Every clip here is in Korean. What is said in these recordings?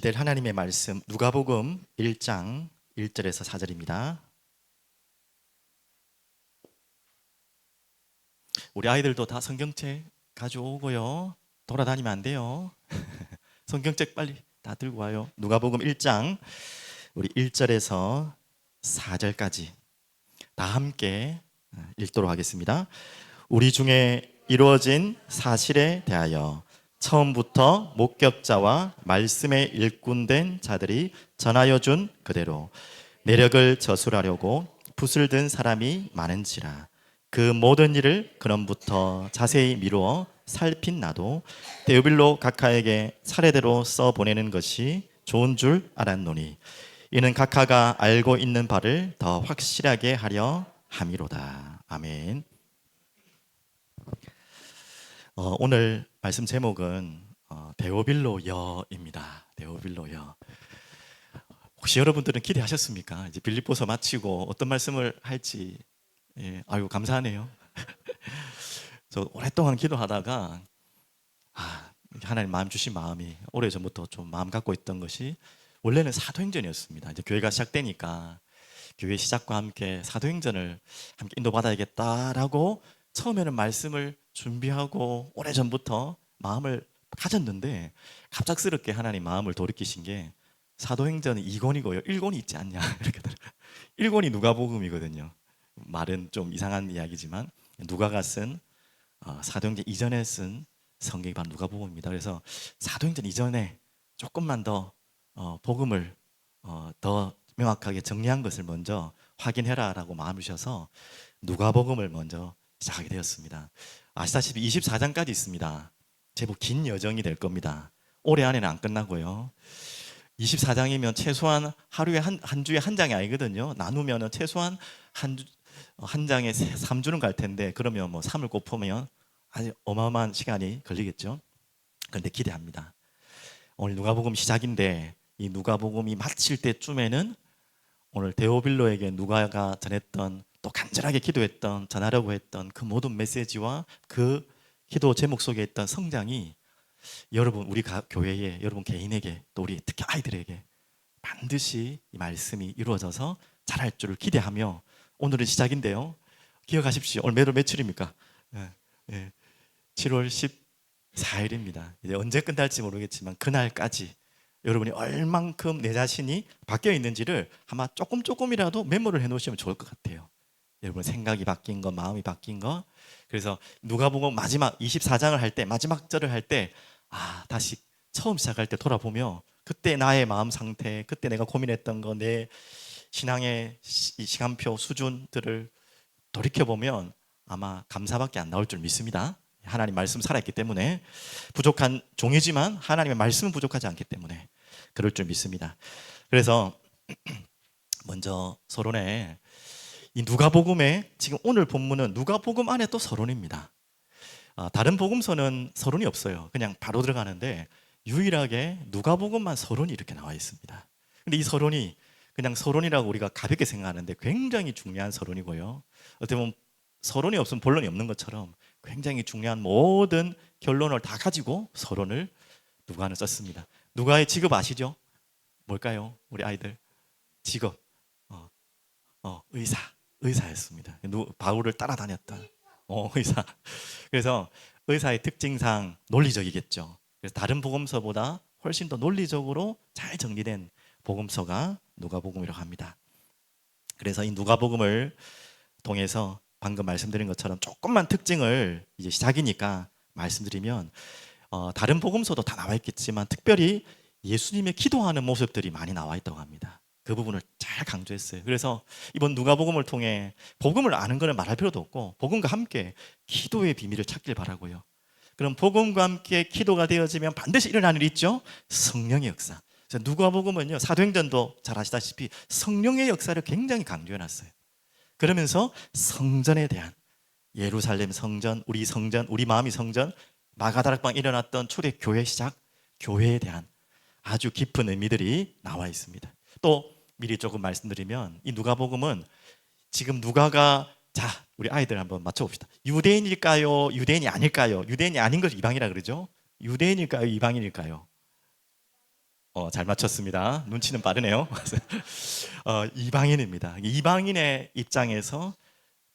될 하나님의 말씀 누가복음 1장 1절에서 4절입니다. 우리 아이들도 다 성경책 가져오고요. 돌아다니면 안 돼요. 성경책 빨리 다 들고 와요. 누가복음 1장 우리 1절에서 4절까지 다 함께 읽도록 하겠습니다. 우리 중에 이루어진 사실에 대하여 처음부터 목격자와 말씀의 일꾼된 자들이 전하여 준 그대로 내력을 저술하려고 붓을 든 사람이 많은지라. 그 모든 일을 그럼부터 자세히 미루어 살핀 나도 데오빌로 각하에게 차례대로 써 보내는 것이 좋은 줄 알았노니 이는 각하가 알고 있는 바를 더 확실하게 하려 함이로다. 아멘. 오늘 말씀 제목은 데오빌로 여입니다. 데오빌로 여. 혹시 여러분들은 기대하셨습니까? 이제 빌립보서 마치고 어떤 말씀을 할지. 아유 감사하네요. 저 오랫동안 기도하다가 하나님 마음 주신 마음이 오래전부터 좀 마음 갖고 있던 것이 원래는 사도행전이었습니다. 이제 교회가 시작되니까 교회 시작과 함께 사도행전을 함께 인도받아야겠다라고 처음에는 말씀을 준비하고 오래전부터 마음을 가졌는데 갑작스럽게 하나님 마음을 돌이키신 게 사도행전은 2권이고요 1권이 있지 않냐 이렇게 1권이 누가복음이거든요. 말은 좀 이상한 이야기지만 누가가 쓴 사도행전 이전에 쓴 성경이 바로 누가복음입니다. 그래서 사도행전 이전에 조금만 더 복음을 더 명확하게 정리한 것을 먼저 확인해라라고 마음을 주셔서 누가복음을 먼저 시작하게 되었습니다. 아시다시피 24장까지 있습니다. 제법 긴 여정이 될 겁니다. 올해 안에는 안 끝나고요. 24장이면 최소한 하루에 한 주에 한 장이 아니거든요. 나누면 최소한 한 장에 3주는 갈 텐데 그러면 뭐 3을 곱으면 아주 어마어마한 시간이 걸리겠죠. 그런데 기대합니다. 오늘 누가복음 시작인데 이 누가복음이 마칠 때쯤에는 오늘 데오빌로에게 누가가 전했던 또 간절하게 기도했던 전하려고 했던 그 모든 메시지와 그 기도 제목 속에 있던 성장이 여러분 우리 교회에 여러분 개인에게 또 우리 특히 아이들에게 반드시 이 말씀이 이루어져서 잘할 줄을 기대하며 오늘은 시작인데요. 기억하십시오. 오늘 며칠입니까? 7월 14일입니다. 이제 언제 끝날지 모르겠지만 그날까지 여러분이 얼만큼 내 자신이 바뀌어 있는지를 아마 조금이라도 메모를 해놓으시면 좋을 것 같아요. 여러분 생각이 바뀐 거, 마음이 바뀐 거. 그래서 누가복음 마지막 24장을 할 때, 마지막 절을 할 때 다시 처음 시작할 때 돌아보며 그때 나의 마음 상태, 그때 내가 고민했던 거, 내 신앙의 시간표 수준들을 돌이켜보면 아마 감사밖에 안 나올 줄 믿습니다. 하나님 말씀 살아있기 때문에 부족한 종이지만 하나님의 말씀은 부족하지 않기 때문에 그럴 줄 믿습니다. 그래서 먼저 서론에 이 누가복음에 지금 오늘 본문은 누가복음 안에 또 서론입니다. 다른 복음서는 서론이 없어요. 그냥 바로 들어가는데 유일하게 누가복음만 서론이 이렇게 나와 있습니다. 근데 이 서론이 그냥 서론이라고 우리가 가볍게 생각하는데 굉장히 중요한 서론이고요. 어떻게 보면 서론이 없으면 본론이 없는 것처럼 굉장히 중요한 모든 결론을 다 가지고 서론을 누가는 썼습니다. 누가의 직업 아시죠? 뭘까요? 우리 아이들 직업 의사였습니다. 바울을 따라다녔던 의사. 그래서 의사의 특징상 논리적이겠죠. 그래서 다른 복음서보다 훨씬 더 논리적으로 잘 정리된 복음서가 누가복음이라고 합니다. 그래서 이 누가복음을 통해서 방금 말씀드린 것처럼 조금만 특징을 이제 시작이니까 말씀드리면 다른 복음서도 다 나와 있겠지만 특별히 예수님의 기도하는 모습들이 많이 나와 있다고 합니다. 그 부분을 잘 강조했어요. 그래서 이번 누가복음을 통해 복음을 아는 것을 말할 필요도 없고 복음과 함께 기도의 비밀을 찾길 바라고요. 그럼 복음과 함께 기도가 되어지면 반드시 일어나는 일이 있죠. 성령의 역사. 그래서 누가복음은요, 사도행전도 잘 아시다시피 성령의 역사를 굉장히 강조해놨어요. 그러면서 성전에 대한 예루살렘 성전, 우리 마음이 성전, 마가다락방 일어났던 초대 교회 시작, 교회에 대한 아주 깊은 의미들이 나와 있습니다. 또 미리 조금 말씀드리면 이 누가복음은 지금 누가가 우리 아이들 한번 맞춰봅시다. 유대인일까요? 유대인이 아닐까요? 유대인이 아닌 걸 이방이라 그러죠. 유대인일까요? 이방인일까요? 잘 맞췄습니다. 눈치는 빠르네요. 이방인입니다. 이방인의 입장에서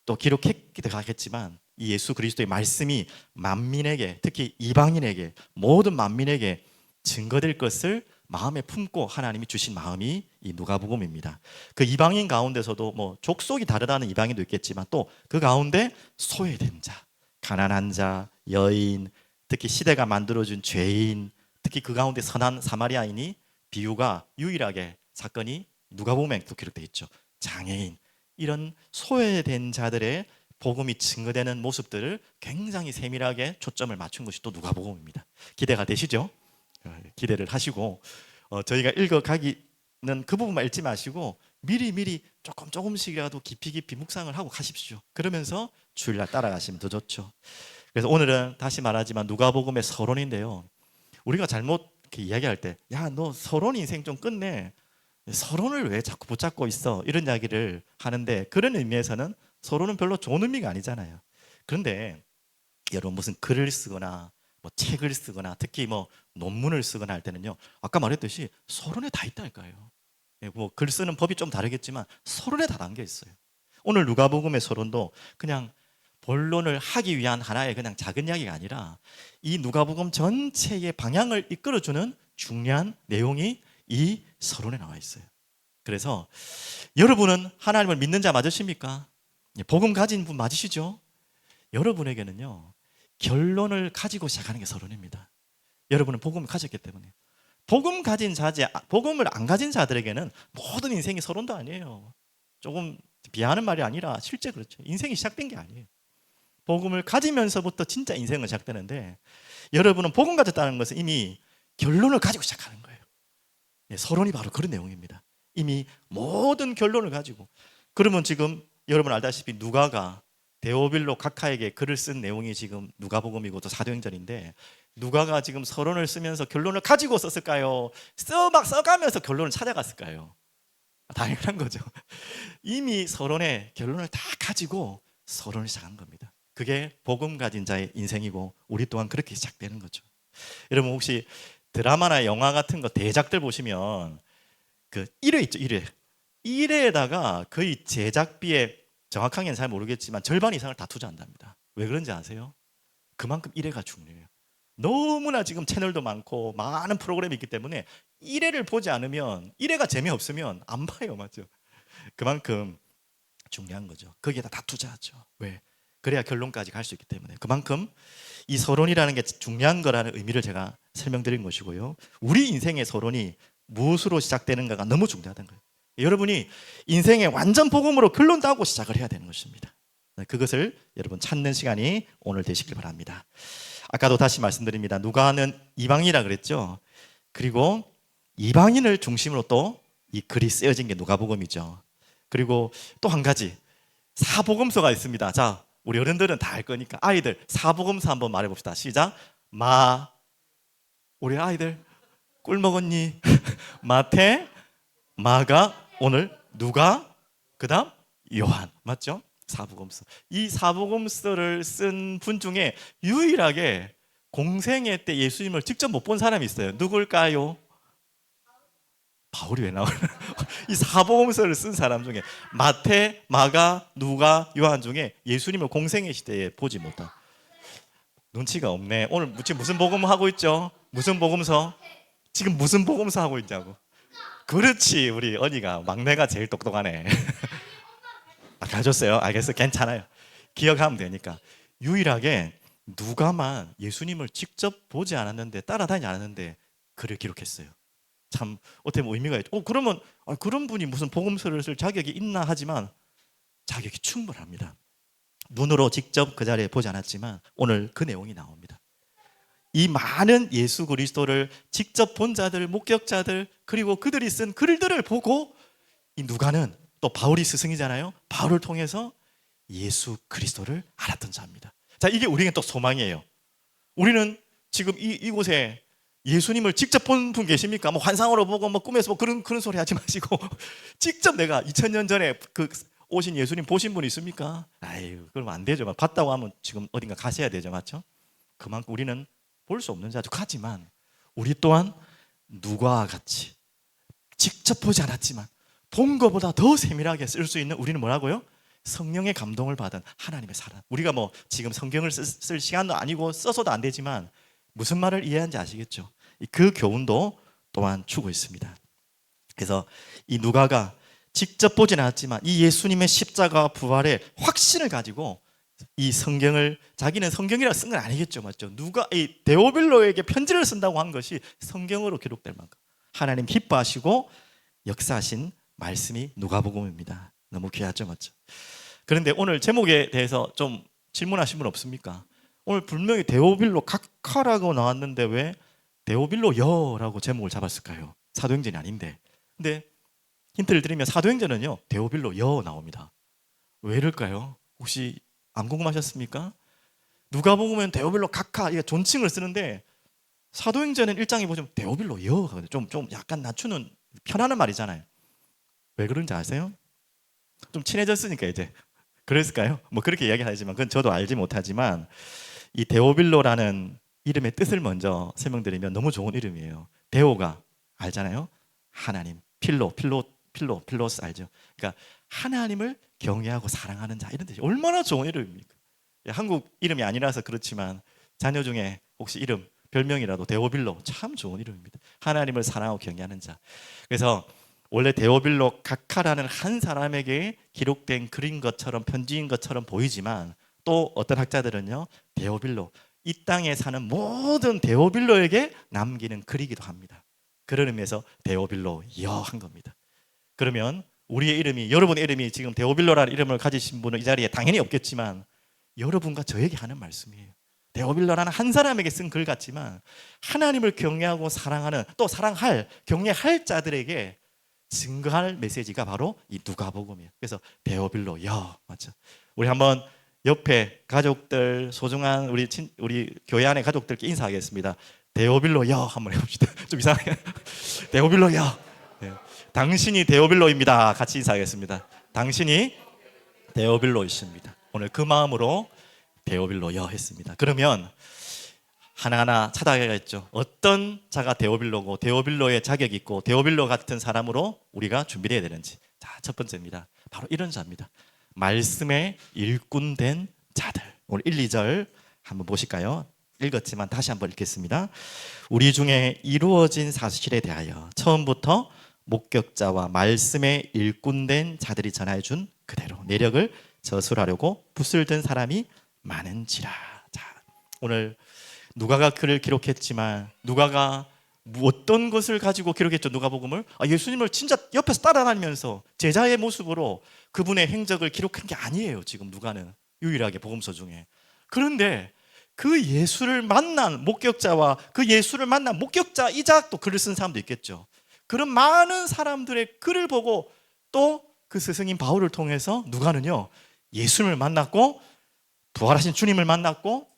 또 기록했기도 하겠지만 이 예수 그리스도의 말씀이 만민에게, 특히 이방인에게, 모든 만민에게 증거될 것을 마음에 품고 하나님이 주신 마음이 이 누가복음입니다. 그 이방인 가운데서도 뭐 족속이 다르다는 이방인도 있겠지만 또 그 가운데 소외된 자, 가난한 자, 여인, 특히 시대가 만들어준 죄인, 특히 그 가운데 선한 사마리아인이 비유가 유일하게 사건이 누가복음에 또 기록되어 있죠. 장애인, 이런 소외된 자들의 복음이 증거되는 모습들을 굉장히 세밀하게 초점을 맞춘 것이 또 누가복음입니다. 기대가 되시죠? 기대를 하시고 저희가 읽어가기는 그 부분만 읽지 마시고 미리 조금씩이라도 깊이 묵상을 하고 가십시오. 그러면서 주일날 따라가시면 더 좋죠. 그래서 오늘은 다시 말하지만 누가복음의 서론인데요. 우리가 잘못 이렇게 이야기할 때, 야, 너 서론 인생 좀 끝내. 서론을 왜 자꾸 붙잡고 있어? 이런 이야기를 하는데, 그런 의미에서는 서론은 별로 좋은 의미가 아니잖아요. 그런데 여러분, 무슨 글을 쓰거나 뭐 책을 쓰거나 특히 뭐 논문을 쓰거나 할 때는요, 아까 말했듯이 서론에 다 있다니까요. 뭐 글 쓰는 법이 좀 다르겠지만 서론에 다 담겨 있어요. 오늘 누가복음의 서론도 그냥 본론을 하기 위한 하나의 그냥 작은 이야기가 아니라 이 누가복음 전체의 방향을 이끌어주는 중요한 내용이 이 서론에 나와 있어요. 그래서 여러분은 하나님을 믿는 자 맞으십니까? 복음 가진 분 맞으시죠? 여러분에게는요, 결론을 가지고 시작하는 게 서론입니다. 여러분은 복음을 가졌기 때문에. 복음을 안 가진 자들에게는 모든 인생이 서론도 아니에요. 조금 비하하는 말이 아니라 실제 그렇죠. 인생이 시작된 게 아니에요. 복음을 가지면서부터 진짜 인생은 시작되는데, 여러분은 복음 가졌다는 것은 이미 결론을 가지고 시작하는 거예요. 서론이 바로 그런 내용입니다. 이미 모든 결론을 가지고. 그러면 지금 여러분 알다시피 누가가 데오빌로 각하에게 글을 쓴 내용이 지금 누가복음이고 또 사도행전인데, 누가가 지금 서론을 쓰면서 결론을 가지고 썼을까요? 막 써가면서 결론을 찾아갔을까요? 당연한 거죠. 이미 서론의 결론을 다 가지고 서론을 시작한 겁니다. 그게 복음 가진 자의 인생이고 우리 또한 그렇게 시작되는 거죠. 여러분 혹시 드라마나 영화 같은 거 대작들 보시면 그 1회 있죠, 1회. 1회에다가 거의 제작비의, 정확하게는 잘 모르겠지만 절반 이상을 다 투자한답니다. 왜 그런지 아세요? 그만큼 1회가 중요해요. 너무나 지금 채널도 많고 많은 프로그램이 있기 때문에 1회를 보지 않으면, 1회가 재미없으면 안 봐요. 맞죠? 그만큼 중요한 거죠. 거기에다 다 투자하죠. 왜? 그래야 결론까지 갈 수 있기 때문에. 그만큼 이 서론이라는 게 중요한 거라는 의미를 제가 설명드린 것이고요. 우리 인생의 서론이 무엇으로 시작되는가가 너무 중요하다는 거예요. 여러분이 인생의 완전 복음으로 결론 따고 시작을 해야 되는 것입니다. 그것을 여러분 찾는 시간이 오늘 되시길 바랍니다. 아까도 다시 말씀드립니다. 누가는 이방인이라 그랬죠. 그리고 이방인을 중심으로 또 이 글이 쓰여진 게 누가복음이죠. 그리고 또 한 가지 사복음서가 있습니다. 자, 우리 어른들은 다 알 거니까 아이들 사복음서 한번 말해봅시다. 시작. 우리 아이들 꿀 먹었니? 마태, 마가, 오늘 누가, 그 다음 요한. 맞죠? 사복음서. 이 사복음서를 쓴 분 중에 유일하게 공생애 때 예수님을 직접 못 본 사람이 있어요. 누굴까요? 바울이 왜 나오나? 이 사복음서를 쓴 사람 중에 마태, 마가, 누가, 요한 중에 예수님을 공생애 시대에 보지 못한. 눈치가 없네. 오늘 지금 무슨 복음 하고 있죠? 무슨 복음서? 지금 무슨 복음서 하고 있냐고. 그렇지, 우리 언니가 막내가 제일 똑똑하네. 가졌어요. 알겠어, 괜찮아요. 기억하면 되니까. 유일하게 누가만 예수님을 직접 보지 않았는데, 따라다니지 않았는데 글을 기록했어요. 참 어떻게 보면 의미가 있죠. 그러면 그런 분이 무슨 복음서를 쓸 자격이 있나 하지만 자격이 충분합니다. 눈으로 직접 그 자리에 보지 않았지만 오늘 그 내용이 나옵니다. 이 많은 예수 그리스도를 직접 본 자들, 목격자들, 그리고 그들이 쓴 글들을 보고 이 누가는 또 바울이 스승이잖아요. 바울을 통해서 예수 그리스도를 알았던 자입니다. 자, 이게 우리에게 또 소망이에요. 우리는 지금 이곳에 예수님을 직접 본 분 계십니까? 뭐 환상으로 보고 뭐 꿈에서 뭐 그런 소리 하지 마시고 직접 내가 2000년 전에 그 오신 예수님 보신 분 있습니까? 아유, 그러면 안 되죠. 봤다고 하면 지금 어딘가 가셔야 되죠. 맞죠? 그만큼 우리는 볼 수 없는 자죠. 하지만 우리 또한 누가와 같이 직접 보지 않았지만 본 것보다 더 세밀하게 쓸 수 있는 우리는 뭐라고요? 성령의 감동을 받은 하나님의 사랑. 우리가 뭐 지금 성경을 쓸 시간도 아니고 써서도 안 되지만 무슨 말을 이해하는지 아시겠죠? 그 교훈도 또한 주고 있습니다. 그래서 이 누가가 직접 보진 않았지만 이 예수님의 십자가 부활의 확신을 가지고 이 성경을, 자기는 성경이라 쓴 건 아니겠죠, 맞죠? 누가 이 데오빌로에게 편지를 쓴다고 한 것이 성경으로 기록될 만큼 하나님 기뻐하시고 역사하신 말씀이 누가복음입니다. 너무 귀하죠, 맞죠? 그런데 오늘 제목에 대해서 좀 질문하신 분 없습니까? 오늘 분명히 데오빌로 각하라고 나왔는데 왜 데오빌로여라고 제목을 잡았을까요? 사도행전이 아닌데. 근데 힌트를 드리면 사도행전은요 데오빌로여 나옵니다. 왜 이럴까요? 혹시 안 궁금하셨습니까? 누가복음은 데오빌로 각하, 이게 존칭을 쓰는데 사도행전은 1장에 보시면 데오빌로여, 좀 약간 낮추는 편안한 말이잖아요. 왜 그런지 아세요? 좀 친해졌으니까 이제 그랬을까요? 뭐 그렇게 이야기하지만 그건 저도 알지 못하지만 이 데오빌로라는 이름의 뜻을 먼저 설명드리면 너무 좋은 이름이에요. 데오가 알잖아요. 하나님, 필로스 알죠? 그러니까 하나님을 경외하고 사랑하는 자, 이런 뜻이 얼마나 좋은 이름입니까? 한국 이름이 아니라서 그렇지만 자녀 중에 혹시 이름 별명이라도 데오빌로 참 좋은 이름입니다. 하나님을 사랑하고 경외하는 자. 그래서 원래 데오빌로 각하라는 한 사람에게 기록된 글인 것처럼 편지인 것처럼 보이지만 또 어떤 학자들은요 데오빌로, 이 땅에 사는 모든 데오빌로에게 남기는 글이기도 합니다. 그런 의미에서 데오빌로여 한 겁니다. 그러면 우리의 이름이, 여러분의 이름이 지금 데오빌로라는 이름을 가지신 분은 이 자리에 당연히 없겠지만 여러분과 저에게 하는 말씀이에요. 데오빌로라는 한 사람에게 쓴 글 같지만 하나님을 경외하고 사랑하는, 또 사랑할, 경외할 자들에게 증거할 메시지가 바로 이 누가복음이에요. 그래서 데오빌로여, 맞죠? 우리 한번 옆에 가족들, 소중한 우리 교회 안의 가족들께 인사하겠습니다. 데오빌로여 한번 해봅시다. 좀 이상해요. 데오빌로여. 네. 당신이 데오빌로입니다. 같이 인사하겠습니다. 당신이 데오빌로이십니다. 오늘 그 마음으로 데오빌로여 했습니다. 그러면 하나하나 찾아가야겠죠. 어떤 자가 데오빌로고 데오빌로의 자격이 있고 데오빌로 같은 사람으로 우리가 준비를 해야 되는지. 자, 첫 번째입니다. 바로 이런 자입니다. 말씀에 일꾼된 자들. 오늘 1, 2절 한번 보실까요? 읽었지만 다시 한번 읽겠습니다. 우리 중에 이루어진 사실에 대하여 처음부터 목격자와 말씀에 일꾼된 자들이 전해준 그대로 내력을 저술하려고 붓을 든 사람이 많은지라. 자, 오늘 누가가 글을 기록했지만 누가가 어떤 것을 가지고 기록했죠? 누가복음을? 예수님을 진짜 옆에서 따라다니면서 제자의 모습으로 그분의 행적을 기록한 게 아니에요. 지금 누가는 유일하게 복음서 중에. 그런데 그 예수를 만난 목격자와 그 예수를 만난 목격자이자 또 글을 쓴 사람도 있겠죠. 그런 많은 사람들의 글을 보고 또 그 스승인 바울을 통해서 누가는요 예수님을 만났고 부활하신 주님을 만났고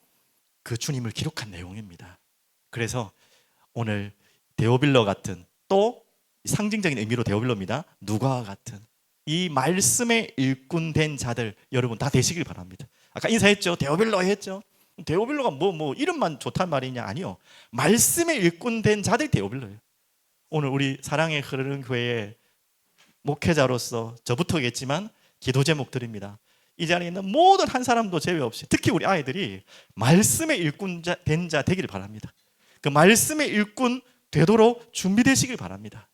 그 주님을 기록한 내용입니다. 그래서 오늘 데오빌로 같은, 또 상징적인 의미로 데오빌로입니다. 누가와 같은 이 말씀에 일꾼된 자들 여러분 다 되시길 바랍니다. 아까 인사했죠. 데오빌로 했죠. 데오빌로가 뭐 이름만 좋단 말이냐? 아니요. 말씀에 일꾼된 자들이 데오빌로예요. 오늘 우리 사랑의 흐르는 교회의 목회자로서 저부터겠지만 기도 제목 드립니다. 이 자리에 있는 모든 한 사람도 제외 없이 특히 우리 아이들이 말씀의 일꾼 된 자 되기를 바랍니다. 그 말씀의 일꾼 되도록 준비되시길 바랍니다.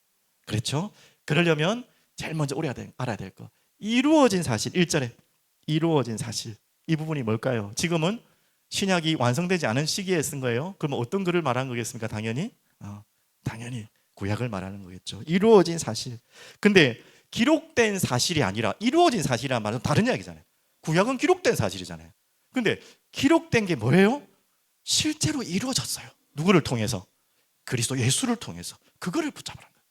그렇죠? 그러려면 제일 먼저 우리가 알아야 될 거, 이루어진 사실. 1절에 이루어진 사실, 이 부분이 뭘까요? 지금은 신약이 완성되지 않은 시기에 쓴 거예요. 그러면 어떤 글을 말하는 거겠습니까? 당연히 구약을 말하는 거겠죠. 이루어진 사실. 근데 기록된 사실이 아니라 이루어진 사실이란 말은 다른 이야기잖아요. 구약은 기록된 사실이잖아요. 근데 기록된 게 뭐예요? 실제로 이루어졌어요. 누구를 통해서? 그리스도 예수를 통해서. 그거를 붙잡으라는 거예요.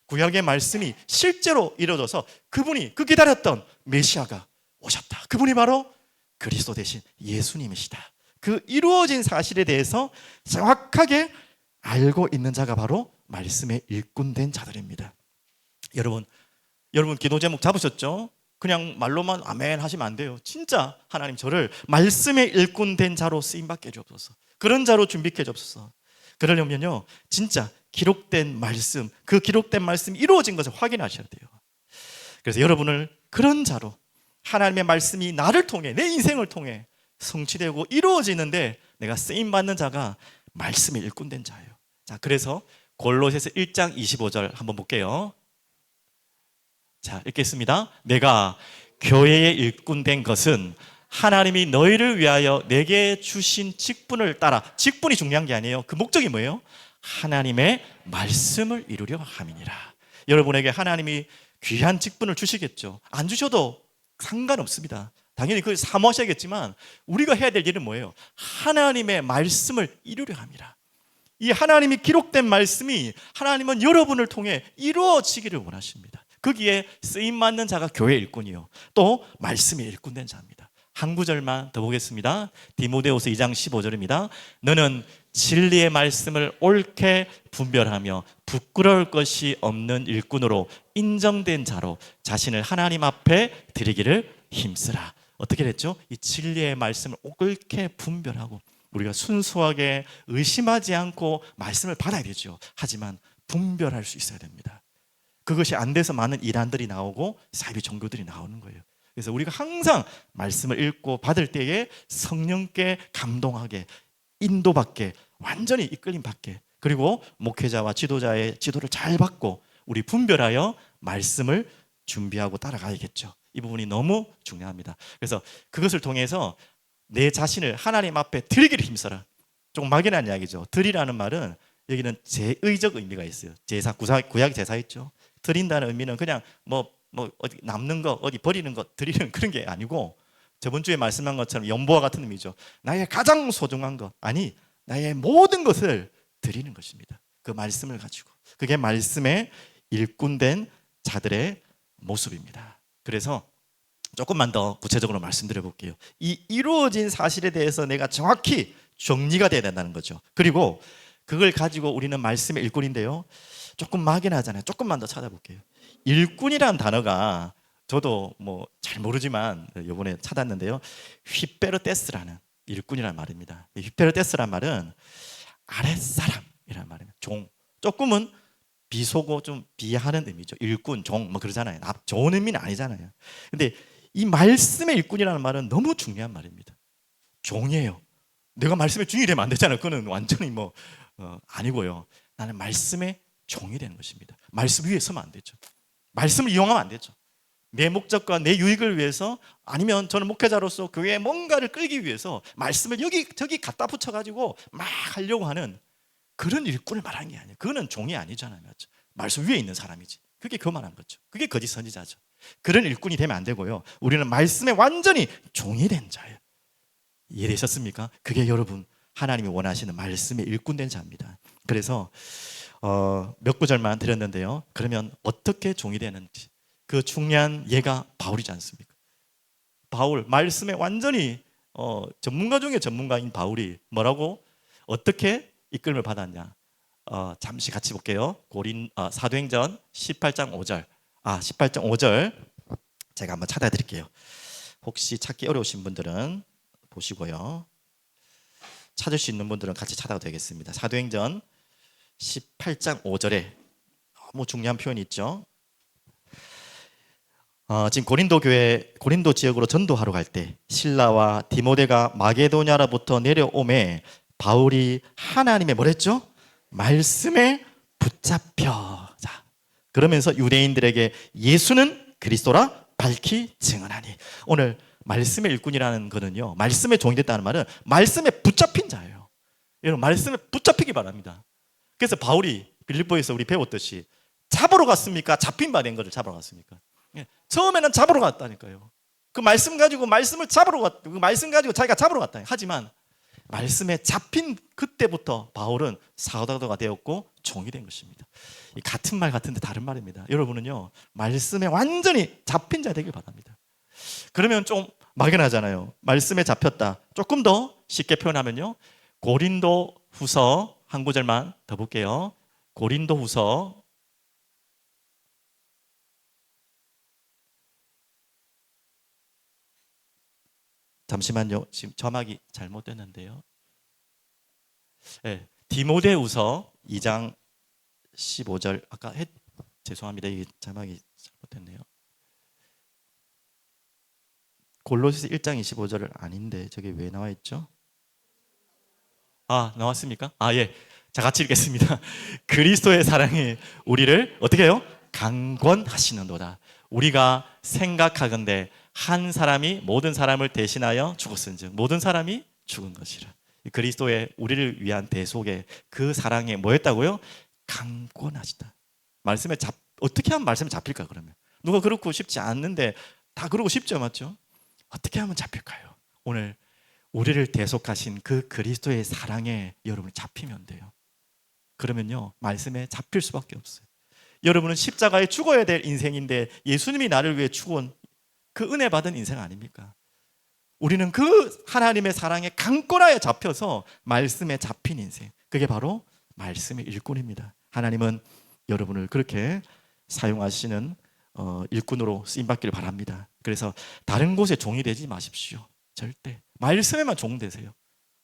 구약의 말씀이 실제로 이루어져서 그분이, 그 기다렸던 메시아가 오셨다. 그분이 바로 그리스도 대신 예수님이시다. 그 이루어진 사실에 대해서 정확하게 알고 있는 자가 바로 말씀에 일꾼된 자들입니다. 여러분 기도 제목 잡으셨죠? 그냥 말로만 아멘 하시면 안 돼요. 진짜 하나님 저를 말씀에 일꾼된 자로 쓰임받게 해주옵소서. 그런 자로 준비해 주옵소서. 그러려면요, 진짜 기록된 말씀, 그 기록된 말씀이 이루어진 것을 확인하셔야 돼요. 그래서 여러분을 그런 자로, 하나님의 말씀이 나를 통해, 내 인생을 통해 성취되고 이루어지는데 내가 쓰임받는 자가 말씀의 일꾼된 자예요. 자, 그래서 골로새서 1장 25절 한번 볼게요. 자, 읽겠습니다. 내가 교회의 일꾼된 것은 하나님이 너희를 위하여 내게 주신 직분을 따라, 직분이 중요한 게 아니에요. 그 목적이 뭐예요? 하나님의 말씀을 이루려 함이니라. 여러분에게 하나님이 귀한 직분을 주시겠죠. 안 주셔도 상관없습니다. 당연히 그걸 사모하셔야겠지만 우리가 해야 될 일은 뭐예요? 하나님의 말씀을 이루려 함이라. 이 하나님이 기록된 말씀이 하나님은 여러분을 통해 이루어지기를 원하십니다. 거기에 쓰임받는 자가 교회 일꾼이요, 또 말씀의 일꾼된 자입니다. 한 구절만 더 보겠습니다. 디모데후서 2장 15절입니다. 너는 진리의 말씀을 옳게 분별하며 부끄러울 것이 없는 일꾼으로 인정된 자로 자신을 하나님 앞에 드리기를 힘쓰라. 어떻게 됐죠? 이 진리의 말씀을 옳게 분별하고 우리가 순수하게 의심하지 않고 말씀을 받아야 되죠. 하지만 분별할 수 있어야 됩니다. 그것이 안 돼서 많은 이단들이 나오고 사이비 종교들이 나오는 거예요. 그래서 우리가 항상 말씀을 읽고 받을 때에 성령께 감동하게, 인도받게, 완전히 이끌림받게, 그리고 목회자와 지도자의 지도를 잘 받고 우리 분별하여 말씀을 준비하고 따라가야겠죠. 이 부분이 너무 중요합니다. 그래서 그것을 통해서 내 자신을 하나님 앞에 드리기를 힘써라. 조금 막연한 이야기죠. 드리라는 말은 여기는 제의적 의미가 있어요. 제사, 구약 제사 있죠. 드린다는 의미는 그냥 어디 남는 거, 어디 버리는 거 드리는 그런 게 아니고, 저번 주에 말씀한 것처럼 연보와 같은 의미죠. 나의 가장 소중한 것, 아니 나의 모든 것을 드리는 것입니다. 그 말씀을 가지고. 그게 말씀의 일꾼된 자들의 모습입니다. 그래서 조금만 더 구체적으로 말씀드려 볼게요. 이 이루어진 사실에 대해서 내가 정확히 정리가 돼야 된다는 거죠. 그리고 그걸 가지고 우리는 말씀의 일꾼인데요, 조금 막연하잖아요. 조금만 더 찾아볼게요. 일꾼이라는 단어가 저도 잘 모르지만 이번에 찾았는데요, 휘페르테스라는 일꾼이라는 말입니다. 휘페르테스라는 말은 아랫사람이라는 말입니다. 종. 조금은 비속어, 좀 비하하는 의미죠. 일꾼, 종 그러잖아요. 좋은 의미는 아니잖아요. 근데 이 말씀의 일꾼이라는 말은 너무 중요한 말입니다. 종이에요. 내가 말씀의 중이 되면 안 되잖아요. 그거는 완전히 아니고요. 나는 말씀의 종이 되는 것입니다. 말씀 위에 서면 안 되죠. 말씀을 이용하면 안 되죠. 내 목적과 내 유익을 위해서, 아니면 저는 목회자로서 교회에 뭔가를 끌기 위해서 말씀을 여기저기 갖다 붙여가지고 막 하려고 하는 그런 일꾼을 말하는 게 아니에요. 그거는 종이 아니잖아요. 맞죠? 말씀 위에 있는 사람이지. 그게 교만한 거죠. 그게 거짓 선지자죠. 그런 일꾼이 되면 안 되고요. 우리는 말씀에 완전히 종이 된 자예요. 이해되셨습니까? 그게 여러분 하나님이 원하시는 말씀의 일꾼된 자입니다. 그래서 몇 구절만 드렸는데요, 그러면 어떻게 종이 되는지 그 중요한 예가 바울이지 않습니까? 바울, 말씀에 완전히 전문가 중에 전문가인 바울이 뭐라고, 어떻게 이끌림을 받았냐? 잠시 같이 볼게요. 사도행전 18장 5절. 18장 5절 제가 한번 찾아드릴게요. 혹시 찾기 어려우신 분들은 보시고요, 찾을 수 있는 분들은 같이 찾아도 되겠습니다. 사도행전 18장 5절에 너무 중요한 표현이 있죠. 지금 고린도 지역으로 전도하러 갈 때 실라와 디모데가 마게도냐로부터 내려오매 바울이 하나님의 뭐랬죠? 말씀에 붙잡혀. 자, 그러면서 유대인들에게 예수는 그리스도라 밝히 증언하니. 오늘 말씀의 일꾼이라는 거는요, 말씀에 종이 됐다는 말은 말씀에 붙잡힌 자예요. 여러분, 말씀에 붙잡히기 바랍니다. 그래서 바울이 빌립보에서 우리 배웠듯이 잡으러 갔습니까? 잡힌 바 된 것을 잡으러 갔습니까? 처음에는 잡으러 갔다니까요. 그 말씀 가지고 말씀을 잡으러 갔, 그 말씀 가지고 자기가 잡으러 갔다. 하지만 말씀에 잡힌 그때부터 바울은 사도가 되었고 종이 된 것입니다. 같은 말 같은데 다른 말입니다. 여러분은요, 말씀에 완전히 잡힌 자 되길 바랍니다. 그러면 좀 막연하잖아요. 말씀에 잡혔다. 조금 더 쉽게 표현하면요, 고린도 후서 한 구절만 더 볼게요. 고린도 후서 잠시만요. 지금 점막이 잘못됐는데요. 네, 디모데후서 2장 15절 죄송합니다. 이게 자막이 잘못됐네요. 골로새서 1장 25절은 아닌데 저게 왜 나와 있죠? 나왔습니까? 예. 자, 같이 읽겠습니다. 그리스도의 사랑이 우리를 어떻게 해요? 강권하시는도다. 우리가 생각하건대 한 사람이 모든 사람을 대신하여 죽었은즉 모든 사람이 죽은 것이라. 그리스도의 우리를 위한 대속의 그 사랑에 뭐였다고요? 강권하시다. 말씀에 어떻게 하면 말씀에 잡힐까 그러면? 누가 그렇고 싶지 않는데 다 그러고 싶죠, 맞죠? 어떻게 하면 잡힐까요? 오늘 우리를 대속하신 그 그리스도의 사랑에 여러분이 잡히면 돼요. 그러면요, 말씀에 잡힐 수밖에 없어요. 여러분은 십자가에 죽어야 될 인생인데 예수님이 나를 위해 죽은 그 은혜 받은 인생 아닙니까? 우리는 그 하나님의 사랑에 강권하여 잡혀서 말씀에 잡힌 인생, 그게 바로 말씀의 일꾼입니다. 하나님은 여러분을 그렇게 사용하시는 일꾼으로 쓰임받기를 바랍니다. 그래서 다른 곳에 종이 되지 마십시오. 절대 말씀에만 종 되세요.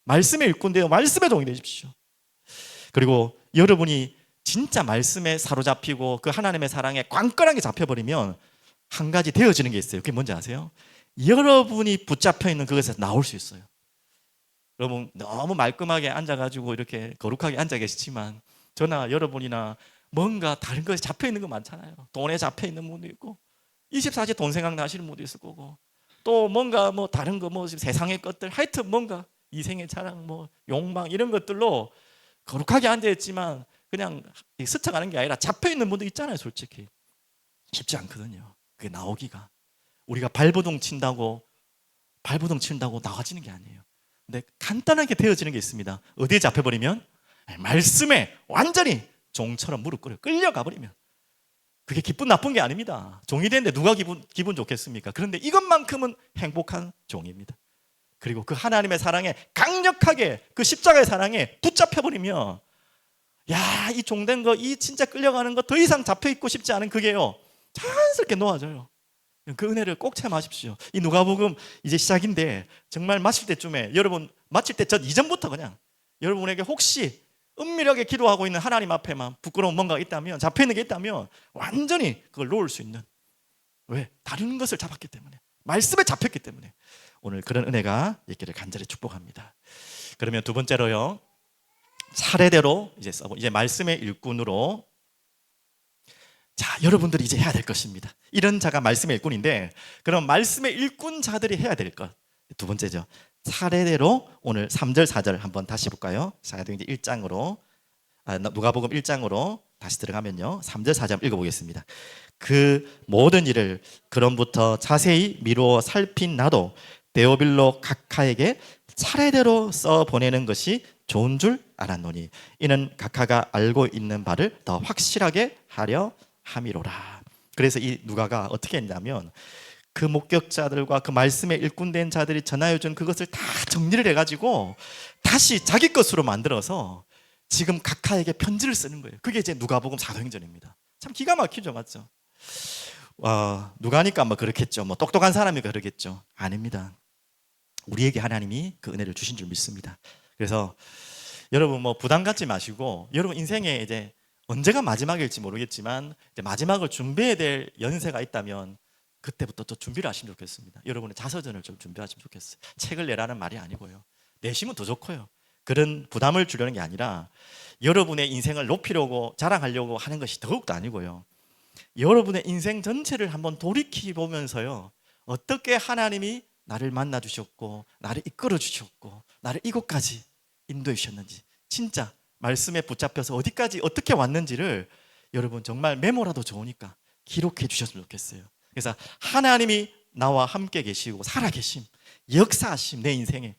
말씀의 일꾼 되어 말씀의 종이 되십시오. 그리고 여러분이 진짜 말씀에 사로잡히고 그 하나님의 사랑에 꽝꽝하게 잡혀버리면 한 가지 되어지는 게 있어요. 그게 뭔지 아세요? 여러분이 붙잡혀 있는 그것에서 나올 수 있어요. 여러분 너무 말끔하게 앉아가지고 이렇게 거룩하게 앉아 계시지만 저나 여러분이나 뭔가 다른 것에 잡혀 있는 거 많잖아요. 돈에 잡혀 있는 분도 있고 24시간 돈 생각나시는 분도 있을 거고 또 뭔가 다른 거 세상의 것들 하여튼 뭔가 이생의 자랑 욕망 이런 것들로 거룩하게 앉아있지만 그냥 스쳐가는 게 아니라 잡혀있는 분도 있잖아요. 솔직히 쉽지 않거든요. 그게 나오기가 우리가 발버둥 친다고 나가지는 게 아니에요. 근데 간단하게 되어지는 게 있습니다. 어디에 잡혀버리면 말씀에 완전히 종처럼 무릎 꿇어 끌려가 버리면 그게 기쁜 나쁜 게 아닙니다. 종이 되는데 누가 기분 좋겠습니까? 그런데 이것만큼은 행복한 종입니다. 그리고 그 하나님의 사랑에 강력하게 그 십자가의 사랑에 붙잡혀버리면 이 종된 거, 이 진짜 끌려가는 거 더 이상 잡혀있고 싶지 않은 그게요 자연스럽게 놓아져요. 그 은혜를 꼭 체험하십시오. 이 누가복음 이제 시작인데 정말 마칠 때쯤에 여러분 마칠 때 전 이전부터 그냥 여러분에게 혹시 은밀하게 기도하고 있는 하나님 앞에만 부끄러운 뭔가가 있다면 잡혀있는 게 있다면 완전히 그걸 놓을 수 있는 왜? 다른 것을 잡았기 때문에 말씀에 잡혔기 때문에 오늘 그런 은혜가 있기를 간절히 축복합니다. 그러면 두 번째로요 차례대로 이제 말씀의 일꾼으로 여러분들이 이제 해야 될 것입니다. 이런 자가 말씀의 일꾼인데 그럼 말씀의 일꾼자들이 해야 될 것 두 번째죠. 차례대로 오늘 3절 4절 한번 다시 볼까요? 사도행전 1장으로 누가복음 1장으로 다시 들어가면요 3절 4절 읽어보겠습니다. 그 모든 일을 그럼부터 자세히 미루어 살핀 나도 데오빌로 각하에게 차례대로 써 보내는 것이 좋은 줄 알았노니 이는 각하가 알고 있는 바를 더 확실하게 하려 함이로라. 그래서 이 누가가 어떻게 했냐면 그 목격자들과 그 말씀에 일꾼된 자들이 전하여준 그것을 다 정리를 해가지고 다시 자기 것으로 만들어서 지금 각하에게 편지를 쓰는 거예요. 그게 이제 누가복음 사도행전입니다. 참 기가 막히죠, 맞죠? 누가니까 그렇겠죠. 똑똑한 사람이니까 그러겠죠. 아닙니다. 우리에게 하나님이 그 은혜를 주신 줄 믿습니다. 그래서 여러분 부담 갖지 마시고 여러분 인생에 이제 언제가 마지막일지 모르겠지만 이제 마지막을 준비해야 될 연세가 있다면 그때부터 또 준비를 하시면 좋겠습니다. 여러분의 자서전을 좀 준비하시면 좋겠어요. 책을 내라는 말이 아니고요. 내시면 더 좋고요. 그런 부담을 주려는 게 아니라 여러분의 인생을 높이려고 자랑하려고 하는 것이 더욱도 아니고요. 여러분의 인생 전체를 한번 돌이켜보면서요. 어떻게 하나님이 나를 만나 주셨고 나를 이끌어 주셨고 나를 이곳까지 인도해 주셨는지 진짜 말씀에 붙잡혀서 어디까지 어떻게 왔는지를 여러분 정말 메모라도 좋으니까 기록해 주셨으면 좋겠어요. 그래서 하나님이 나와 함께 계시고 살아계심, 역사하심 내 인생에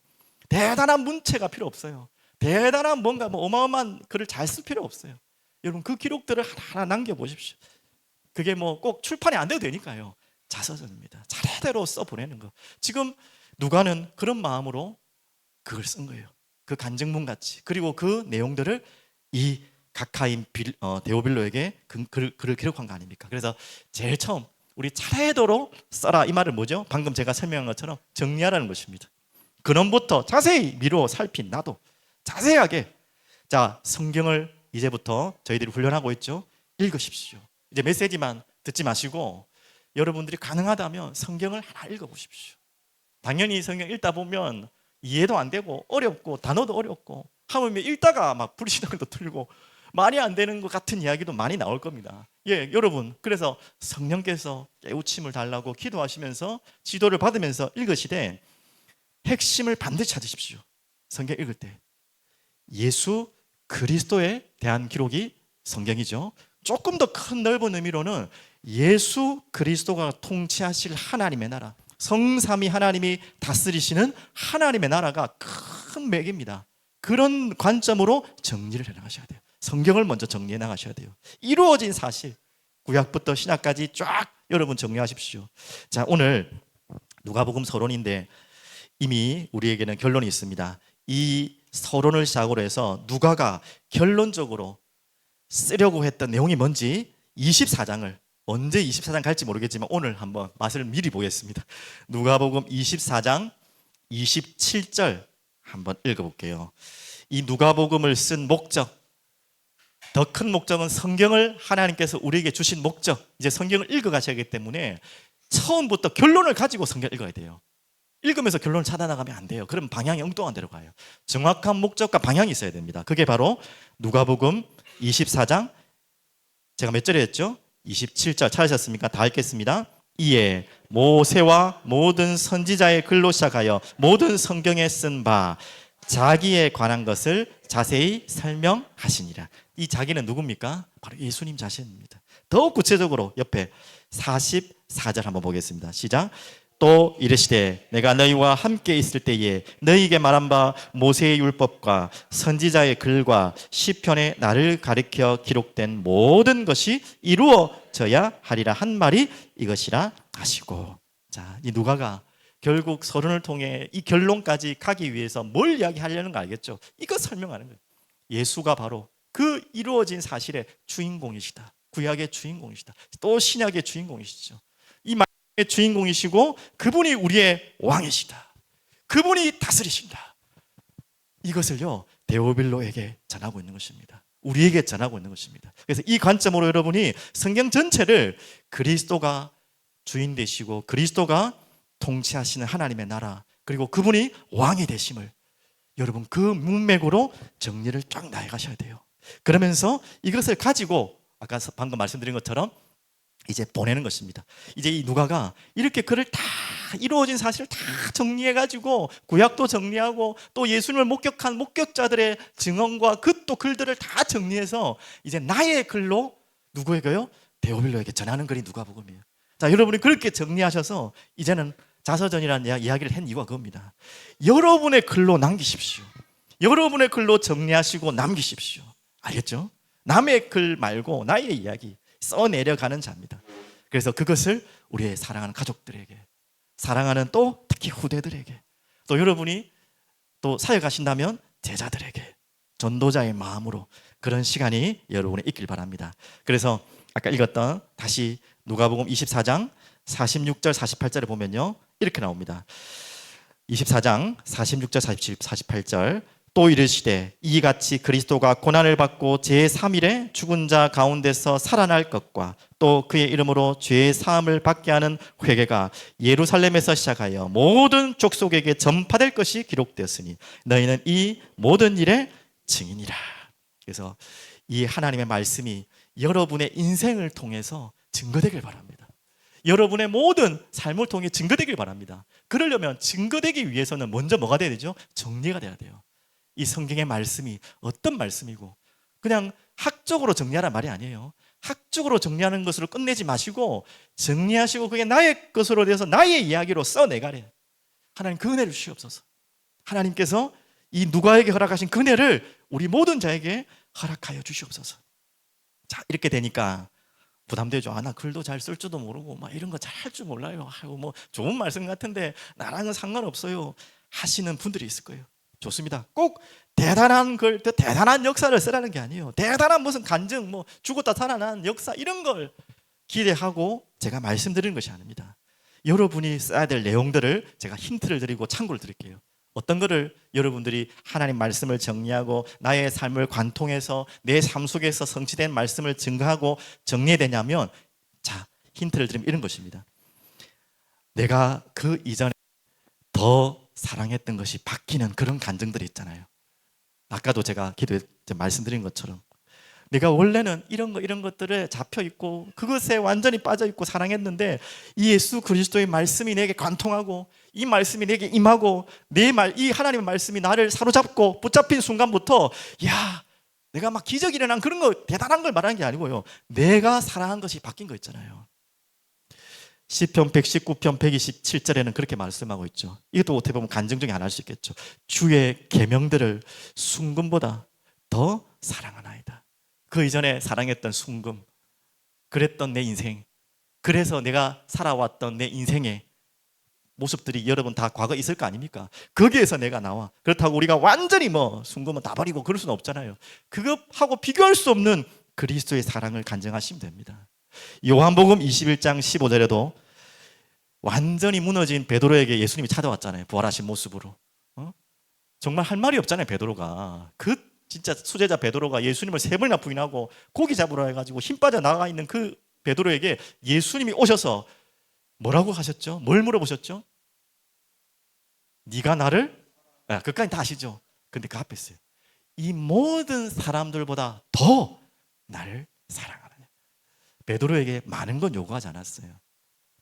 대단한 문체가 필요 없어요. 대단한 뭔가 어마어마한 글을 잘 쓸 필요 없어요. 여러분 그 기록들을 하나 남겨보십시오. 그게 꼭 출판이 안 돼도 되니까요. 자서전입니다. 차례대로 써보내는 거. 지금 누가는 그런 마음으로 그걸 쓴 거예요. 그 간증문 같이. 그리고 그 내용들을 이 각하인 데오빌로에게 글을 기록한 거 아닙니까? 그래서 제일 처음 우리 차례대로 써라 이 말은 뭐죠? 방금 제가 설명한 것처럼 정리하라는 것입니다. 근원부터 자세히 미루어 살핀 나도 자세하게 자, 성경을 이제부터 저희들이 훈련하고 있죠. 읽으십시오. 이제 메시지만 듣지 마시고 여러분들이 가능하다면 성경을 하나 읽어보십시오. 당연히 성경 읽다 보면 이해도 안 되고 어렵고 단어도 어렵고 하물며 읽다가 막 불신앙도 들고 말이 안 되는 것 같은 이야기도 많이 나올 겁니다. 예, 여러분, 그래서 성령께서 깨우침을 달라고 기도하시면서 지도를 받으면서 읽으시되 핵심을 반드시 찾으십시오. 성경 읽을 때 예수 그리스도에 대한 기록이 성경이죠. 조금 더 큰 넓은 의미로는 예수 그리스도가 통치하실 하나님의 나라, 성삼위 하나님이 다스리시는 하나님의 나라가 큰 맥입니다. 그런 관점으로 정리를 해나가셔야 돼요. 성경을 먼저 정리해 나가셔야 돼요. 이루어진 사실, 구약부터 신약까지 쫙 여러분 정리하십시오. 자, 오늘 누가복음 서론인데 이미 우리에게는 결론이 있습니다. 이 서론을 시작으로 해서 누가가 결론적으로 쓰려고 했던 내용이 뭔지 24장을 언제 24장 갈지 모르겠지만 오늘 한번 맛을 미리 보겠습니다. 누가복음 24장 27절 한번 읽어볼게요. 이 누가복음을 쓴 목적, 더 큰 목적은 성경을 하나님께서 우리에게 주신 목적, 이제 성경을 읽어가셔야 하기 때문에 처음부터 결론을 가지고 성경을 읽어야 돼요. 읽으면서 결론을 찾아 나가면 안 돼요. 그럼 방향이 엉뚱한 데로 가요. 정확한 목적과 방향이 있어야 됩니다. 그게 바로 누가복음 24장, 제가 몇 절에 했죠? 27절 찾으셨습니까? 다 읽겠습니다. 이에 모세와 모든 선지자의 글로 시작하여 모든 성경에 쓴 바 자기에 관한 것을 자세히 설명하시니라. 이 자기는 누굽니까? 바로 예수님 자신입니다. 더욱 구체적으로 옆에 44절 한번 보겠습니다. 시작. 또 이르시되 내가 너희와 함께 있을 때에 너희에게 말한 바 모세의 율법과 선지자의 글과 시편에 나를 가리켜 기록된 모든 것이 이루어져야 하리라 한 말이 이것이라 하시고. 자, 이 누가가 결국 서론을 통해 이 결론까지 가기 위해서 뭘 이야기하려는 거 알겠죠? 이거 설명하는 거예요. 예수가 바로 그 이루어진 사실의 주인공이시다. 구약의 주인공이시다. 또 신약의 주인공이시죠. 이 말씀의 주인공이시고 그분이 우리의 왕이시다. 그분이 다스리신다. 이것을요 데오빌로에게 전하고 있는 것입니다. 우리에게 전하고 있는 것입니다. 그래서 이 관점으로 여러분이 성경 전체를 그리스도가 주인 되시고 그리스도가 통치하시는 하나님의 나라, 그리고 그분이 왕이 되심을 여러분 그 문맥으로 정리를 쫙 나가셔야 돼요. 그러면서 이것을 가지고 아까 방금 말씀드린 것처럼 이제 보내는 것입니다. 이제 이 누가가 이렇게 글을 다 이루어진 사실을 다 정리해가지고 구약도 정리하고 또 예수님을 목격한 목격자들의 증언과 그 또 글들을 다 정리해서 이제 나의 글로 누구에게요? 데오빌로에게 전하는 글이 누가복음이에요. 자, 여러분이 그렇게 정리하셔서 이제는 자서전이라는 이야기를 한 이유가 그겁니다. 여러분의 글로 남기십시오. 여러분의 글로 정리하시고 남기십시오. 알겠죠? 남의 글 말고 나의 이야기 써내려가는 자입니다. 그래서 그것을 우리의 사랑하는 가족들에게, 사랑하는 또 특히 후대들에게, 또 여러분이 또 사역하신다면 제자들에게 전도자의 마음으로 그런 시간이 여러분이 있길 바랍니다. 그래서 아까 읽었던 다시 누가복음 24장 46절 48절에 보면요 이렇게 나옵니다. 24장 46절 48절 또 이르시되 이같이 그리스도가 고난을 받고 제3일에 죽은 자 가운데서 살아날 것과 또 그의 이름으로 죄의 사함을 받게 하는 회개가 예루살렘에서 시작하여 모든 족속에게 전파될 것이 기록되었으니 너희는 이 모든 일의 증인이라. 그래서 이 하나님의 말씀이 여러분의 인생을 통해서 증거되길 바랍니다. 여러분의 모든 삶을 통해 증거되길 바랍니다. 그러려면 증거되기 위해서는 먼저 뭐가 돼야 되죠? 정리가 돼야 돼요. 이 성경의 말씀이 어떤 말씀이고 그냥 학적으로 정리하란 말이 아니에요. 학적으로 정리하는 것으로 끝내지 마시고 정리하시고 그게 나의 것으로 돼서 나의 이야기로 써내가래. 하나님 그 은혜를 주시옵소서. 하나님께서 이 누가에게 허락하신 그 은혜를 우리 모든 자에게 허락하여 주시옵소서. 자, 이렇게 되니까 부담되죠. 나 글도 잘 쓸 줄도 모르고 막 이런 거 잘 할 줄 몰라요. 아이고 뭐 좋은 말씀 같은데 나랑은 상관없어요 하시는 분들이 있을 거예요. 좋습니다. 꼭 대단한 글, 대단한 역사를 쓰라는 게 아니에요. 대단한 무슨 간증, 뭐 죽었다 살아난 역사 이런 걸 기대하고 제가 말씀드리는 것이 아닙니다. 여러분이 써야 될 내용들을 제가 힌트를 드리고 참고를 드릴게요. 어떤 거를 여러분들이 하나님 말씀을 정리하고 나의 삶을 관통해서 내 삶 속에서 성취된 말씀을 증거하고 정리해야 되냐면, 자, 힌트를 드리면 이런 것입니다. 내가 그 이전에 더 사랑했던 것이 바뀌는 그런 감정들이 있잖아요. 아까도 제가 기도에 말씀드린 것처럼 내가 원래는 이런 것들에 잡혀 있고 그것에 완전히 빠져 있고 사랑했는데, 이 예수 그리스도의 말씀이 내게 관통하고 이 말씀이 내게 임하고 이 하나님의 말씀이 나를 사로잡고 붙잡힌 순간부터, 야, 내가 막 기적이 일어난 그런 거 대단한 걸 말하는 게 아니고요, 내가 사랑한 것이 바뀐 거 있잖아요. 시편 119편 127절에는 그렇게 말씀하고 있죠. 이것도 어떻게 보면 간증 중에 하나일 수 있겠죠. 주의 계명들을 순금보다 더 사랑하나이다. 그 이전에 사랑했던 순금, 그랬던 내 인생, 그래서 내가 살아왔던 내 인생의 모습들이 여러분 다 과거에 있을 거 아닙니까? 거기에서 내가 나와. 그렇다고 우리가 완전히 순금은 다 버리고 그럴 수는 없잖아요. 그거하고 비교할 수 없는 그리스도의 사랑을 간증하시면 됩니다. 요한복음 21장 15절에도 완전히 무너진 베드로에게 예수님이 찾아왔잖아요. 부활하신 모습으로. 정말 할 말이 없잖아요. 베드로가 진짜 수제자 베드로가 예수님을 3번이나 부인하고 고기 잡으러 해가지고 힘 빠져 나가 있는 그 베드로에게 예수님이 오셔서 뭐라고 하셨죠? 뭘 물어보셨죠? 네가 나를? 그까지 다 아시죠? 근데 그 앞에 있어요. 이 모든 사람들보다 더 나를 사랑하느냐. 베드로에게 많은 건 요구하지 않았어요.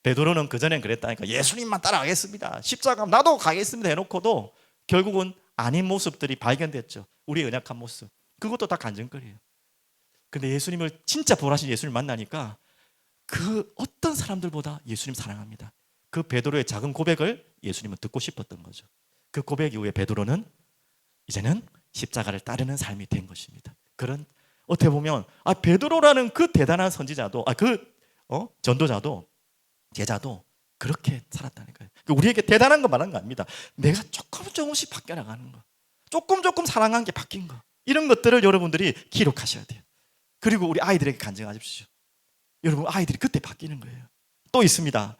베드로는 그전엔 그랬다니까, 예수님만 따라가겠습니다, 십자가 나도 가겠습니다 해놓고도 결국은 아닌 모습들이 발견됐죠. 우리의 연약한 모습, 그것도 다 간증거리예요. 근데 예수님을, 진짜 부활하신 예수님을 만나니까 그 어떤 사람들보다 예수님 사랑합니다. 그 베드로의 작은 고백을 예수님은 듣고 싶었던 거죠. 그 고백 이후에 베드로는 이제는 십자가를 따르는 삶이 된 것입니다. 그런, 어떻게 보면 베드로라는 그 대단한 선지자도, 전도자도, 제자도 그렇게 살았다니까요. 우리에게 대단한 거 말하는 거 아닙니다. 내가 조금씩 바뀌어 나가는 거, 조금 사랑한 게 바뀐 거, 이런 것들을 여러분들이 기록하셔야 돼요. 그리고 우리 아이들에게 간증하십시오. 여러분, 아이들이 그때 바뀌는 거예요. 또 있습니다.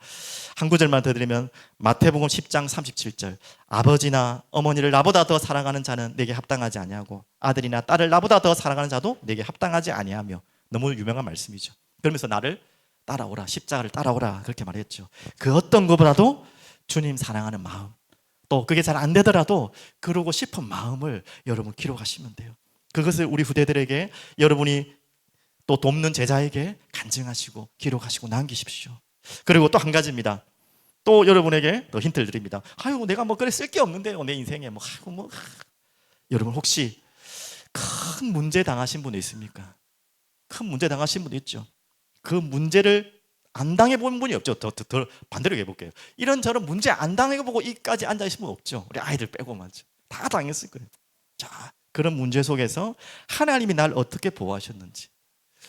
한 구절만 더 드리면 마태복음 10장 37절, 아버지나 어머니를 나보다 더 사랑하는 자는 내게 합당하지 아니하고 아들이나 딸을 나보다 더 사랑하는 자도 내게 합당하지 아니하며. 너무 유명한 말씀이죠. 그러면서 나를 따라오라, 십자가를 따라오라, 그렇게 말했죠. 그 어떤 것보다도 주님 사랑하는 마음, 또 그게 잘 안 되더라도 그러고 싶은 마음을 여러분 기록하시면 돼요. 그것을 우리 후대들에게, 여러분이 또 돕는 제자에게 간증하시고 기록하시고 남기십시오. 그리고 또 한 가지입니다. 또 여러분에게 더 힌트를 드립니다. 내가 그래 쓸 게 없는데요, 내 인생에 여러분, 혹시 큰 문제 당하신 분 있습니까? 큰 문제 당하신 분 있죠. 그 문제를 안 당해본 분이 없죠. 더 반대로 해볼게요. 이런저런 문제 안 당해보고 이까지 앉아있는 분 없죠. 우리 아이들 빼고 맞죠. 다 당했을 거예요. 자, 그런 문제 속에서 하나님이 날 어떻게 보호하셨는지.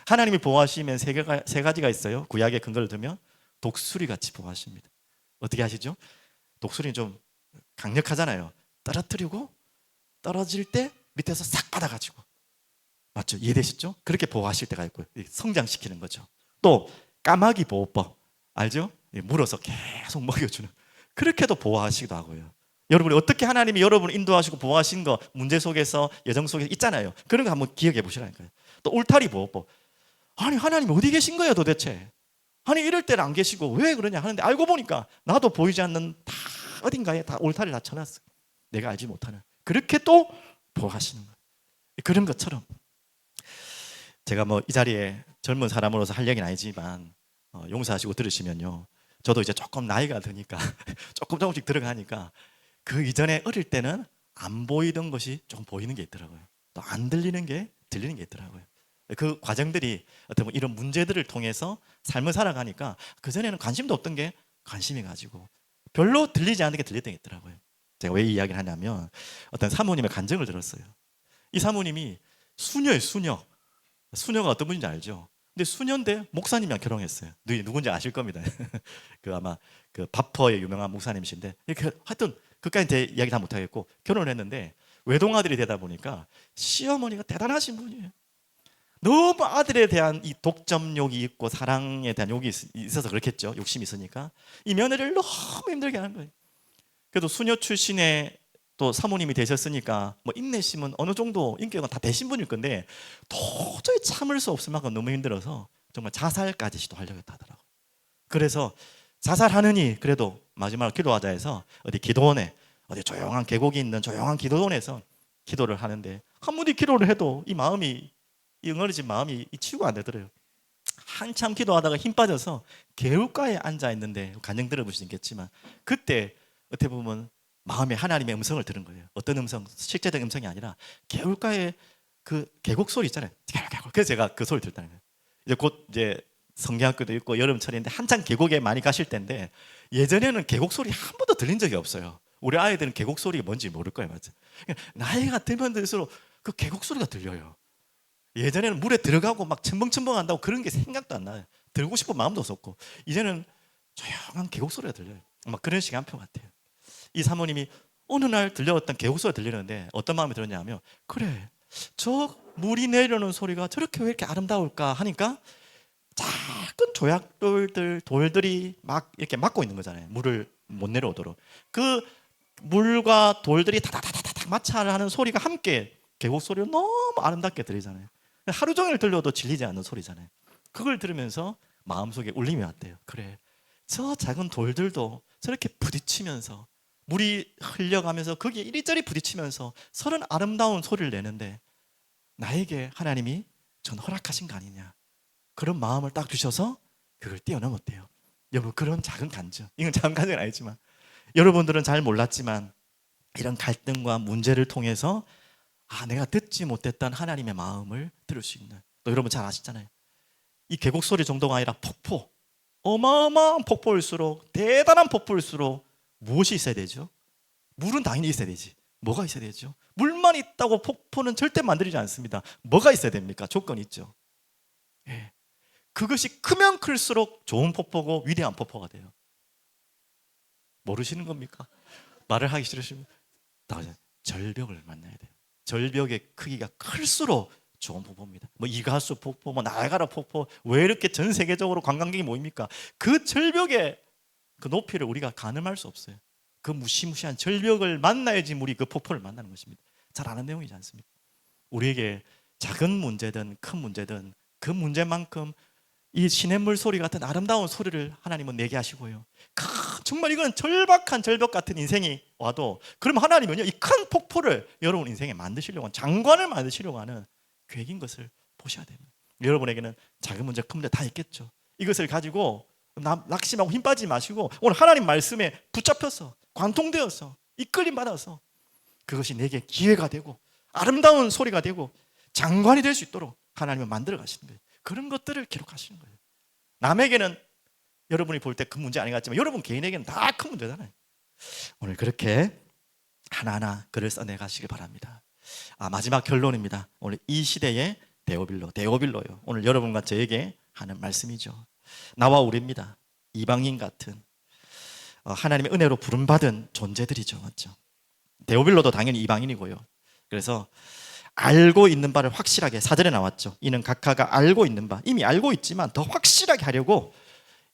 하나님이 보호하시면 세 가지가 있어요. 구약의 근거를 들면 독수리 같이 보호하십니다. 어떻게 하시죠? 독수리는 좀 강력하잖아요. 떨어뜨리고 떨어질 때 밑에서 싹 받아가지고, 맞죠? 이해되시죠? 그렇게 보호하실 때가 있고요. 성장시키는 거죠. 또 까마귀 보호법 알죠? 물어서 계속 먹여주는, 그렇게도 보호하시기도 하고요. 여러분이 어떻게 하나님이 여러분을 인도하시고 보호하신 거, 문제 속에서, 여정 속에서 있잖아요. 그런 거 한번 기억해 보시라니까요. 또 울타리 보호법. 하나님 어디 계신 거예요 도대체? 이럴 때는 안 계시고 왜 그러냐 하는데, 알고 보니까 나도 보이지 않는 다 어딘가에 다 울타리를 다 쳐놨어요. 내가 알지 못하는. 그렇게 또 보호하시는 거예요. 그런 것처럼 제가 이 자리에 젊은 사람으로서 할 얘기는 아니지만 용서하시고 들으시면요, 저도 이제 조금 나이가 드니까 조금씩 들어가니까 그 이전에 어릴 때는 안 보이던 것이 좀 보이는 게 있더라고요. 또 안 들리는 게 들리는 게 있더라고요. 그 과정들이 어떻게 보면 이런 문제들을 통해서 삶을 살아가니까, 그전에는 관심도 없던 게 관심이 가지고 별로 들리지 않는 게 들렸던 게 있더라고요. 제가 왜 이 이야기를 하냐면, 어떤 사모님의 간증을 들었어요. 이 사모님이 수녀예요. 수녀가 어떤 분인지 알죠? 근데 수녀인데 목사님이랑 결혼했어요. 누군지 아실 겁니다. 아마 그 바퍼의 유명한 목사님이신데, 하여튼 그까지 제 이야기 다 못하겠고 결혼을 했는데, 외동아들이 되다 보니까 시어머니가 대단하신 분이에요. 너무 아들에 대한 이 독점욕이 있고 사랑에 대한 욕이 있어서 그렇겠죠. 욕심이 있으니까 이 며느리를 너무 힘들게 하는 거예요. 그래도 수녀 출신의 또 사모님이 되셨으니까 뭐 인내심은 어느 정도 인격은 다 되신 분일 건데 도저히 참을 수 없을 만큼 너무 힘들어서 정말 자살까지 시도하려고 하더라고요. 그래서 자살하느니 그래도 마지막으로 기도하자 해서 어디 기도원에, 어디 조용한 계곡이 있는 조용한 기도원에서 기도를 하는데 아무리 기도를 해도 이 마음이, 이 응어리진 마음이 치유가 안 되더래요. 한참 기도하다가 힘 빠져서 개울가에 앉아 있는데, 간증 들어보시겠지만 그때 어떻게 보면 마음에 하나님의 음성을 들은 거예요. 어떤 음성? 실제적인 음성이 아니라 개울가에 그 계곡 소리 있잖아요. 그래서 제가 그 소리 들었다는 거예요. 이제 곧 이제 성경학교도 있고 여름철인데 한창 계곡에 많이 가실 텐데, 예전에는 계곡 소리 한 번도 들린 적이 없어요. 우리 아이들은 계곡 소리가 뭔지 모를 거예요, 맞죠? 나이가 들면 들수록 그 계곡 소리가 들려요. 예전에는 물에 들어가고 막 첨벙첨벙 한다고 그런 게 생각도 안 나요. 들고 싶은 마음도 없었고, 이제는 조용한 계곡 소리가 들려요. 막 그런 시간표 같아요. 이 사모님이 어느 날 들려왔던 계곡 소리가 들리는데 어떤 마음이 들었냐면, 그래, 저 물이 내려오는 소리가 저렇게 왜 이렇게 아름다울까 하니까 작은 돌들이 막 이렇게 막고 있는 거잖아요. 물을 못 내려오도록. 그 물과 돌들이 다다다다닥 마찰을 하는 소리가 함께 계곡 소리가 너무 아름답게 들리잖아요. 하루 종일 들려도 질리지 않는 소리잖아요. 그걸 들으면서 마음속에 울림이 왔대요. 그래, 저 작은 돌들도 저렇게 부딪히면서 물이 흘려가면서 거기에 이리저리 부딪히면서 서른 아름다운 소리를 내는데 나에게 하나님이 전 허락하신 거 아니냐, 그런 마음을 딱 주셔서 그걸 뛰어넘었대요. 여러분, 그런 작은 간증, 이건 작은 간증은 아니지만 여러분들은 잘 몰랐지만 이런 갈등과 문제를 통해서 내가 듣지 못했던 하나님의 마음을 들을 수 있는, 또 여러분 잘 아시잖아요. 이 계곡 소리 정도가 아니라 폭포, 어마어마한 폭포일수록, 대단한 폭포일수록 무엇이 있어야 되죠? 물은 당연히 있어야 되지. 뭐가 있어야 되죠? 물만 있다고 폭포는 절대 만들지 않습니다. 뭐가 있어야 됩니까? 조건이 있죠. 예. 그것이 크면 클수록 좋은 폭포고 위대한 폭포가 돼요. 모르시는 겁니까? 말을 하기 싫으시면 절벽을 만나야 돼요. 절벽의 크기가 클수록 좋은 폭포입니다. 뭐 이가수 폭포, 뭐 나야가라 폭포, 왜 이렇게 전 세계적으로 관광객이 모입니까? 그 절벽의 그 높이를 우리가 가늠할 수 없어요. 그 무시무시한 절벽을 만나야지 우리 그 폭포를 만나는 것입니다. 잘 아는 내용이지 않습니까? 우리에게 작은 문제든 큰 문제든 그 문제만큼 이 시냇물 소리 같은 아름다운 소리를 하나님은 내게 하시고요, 정말 이건 절박한 절벽 같은 인생이 와도, 그럼 하나님은요, 이 큰 폭포를 여러분 인생에 만드시려고 하는, 장관을 만드시려고 하는 계획인 것을 보셔야 됩니다. 여러분에게는 작은 문제 큰 문제 다 있겠죠. 이것을 가지고 낙심하고 힘 빠지지 마시고 오늘 하나님 말씀에 붙잡혀서 관통되어서 이끌림 받아서 그것이 내게 기회가 되고 아름다운 소리가 되고 장관이 될 수 있도록 하나님은 만들어 가시는 거예요. 그런 것들을 기록하시는 거예요. 남에게는 여러분이 볼 때 큰 문제 아닌 것 같지만 여러분 개인에게는 다 큰 문제잖아요. 오늘 그렇게 하나하나 글을 써내 가시길 바랍니다. 마지막 결론입니다. 오늘 이 시대의 데오빌로요. 오늘 여러분과 저에게 하는 말씀이죠. 나와 우리입니다. 이방인 같은 하나님의 은혜로 부름받은 존재들이죠, 맞죠? 데오빌로도 당연히 이방인이고요. 그래서 알고 있는 바를 확실하게, 사절에 나왔죠. 이는 각하가 알고 있는 바, 이미 알고 있지만 더 확실하게 하려고